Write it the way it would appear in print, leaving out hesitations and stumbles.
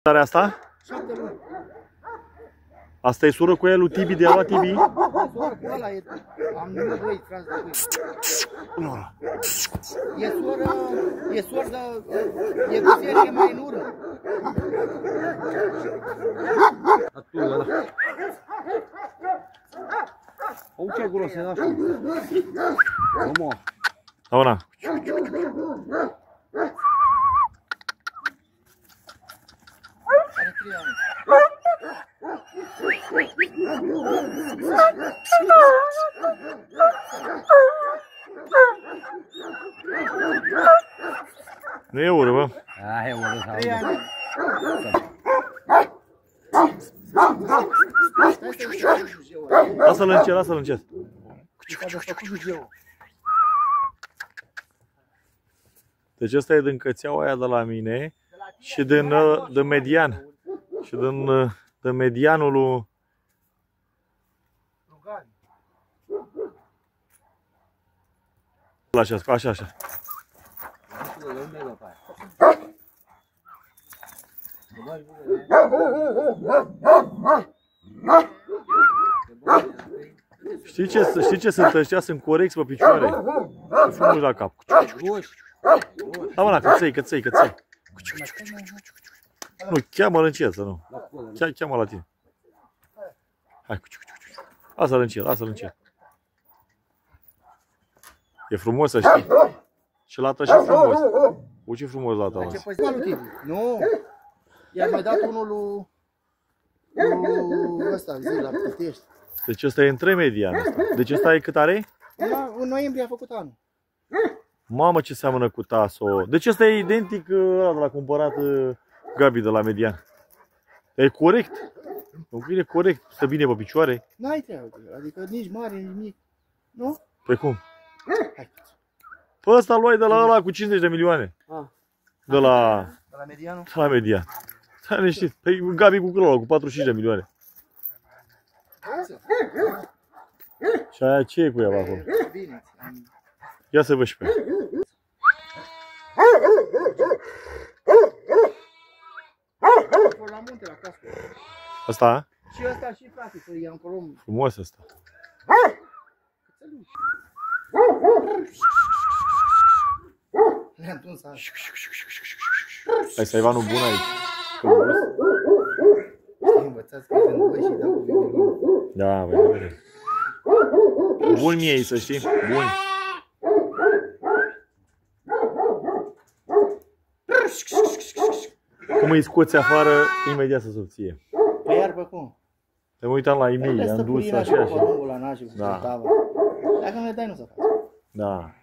Are asta? 7 luni. Asta e sură cu el lui Tibi de la Tibi? Soră cu ăla e. Am numit 2 frați de cui. E soră de... E cu serie mai în urmă. Atul ăla. Au ce gros e așa. Omă. Ona. Are 3 ani. Nu e ură, bă. Ah, e urât sau. 3 ani. Lasă-l încet, lasă-l încet. Deci ăsta e din cățeaua aia de la mine și din median. Și din medianul lui... Așa, așa, așa. Știi ce sunt ăștia? Sunt corecți pe picioare. Sunt frumoși la cap. Da, mă, la căței. Nu, cheamă-l încet, să nu. Cheamă la tine. Hai, lasă-l încet. E frumos să știi. Și lată și frumos. Uite ce frumos lată ăla. Nu. I-am mai dat unul lui ăsta, zi, la Pitești. Deci ăsta e între median ăsta. Deci ăsta e cât are? În noiembrie a făcut anul. Mamă, ce seamănă cu Taso. Deci ăsta e identic ăla de la cumpărat Gabi de la median. E corect. Un câine corect. Stă bine pe picioare. N-ai treabă. Adică nici mare, nici mic. Nu? Pe cum? Hai. Păi ăsta luai de la ăla cu 50 de milioane. De la medianul? De la median. Stai liniștit. Păi Gabi cu ăla cu 45 de milioane. Și aia ce e cu ea acolo? Bine. Ia să văd și pe ea. La munte, la cască. Asta? Și ăsta și frate, să i-am acolo. Frumos ăsta. Le-am tuns așa. Hai să ai vanul bun aici. Învățați că când voi și dau cu Da, băi. Bun miei, să știi. Bun. Cum îi scoți afară, imediat să subție. Păi iar pe cum? Te uitam la ei mei, i-am dus așa și... La nașul, cu tava. Dacă nu le dai, nu se face. Da.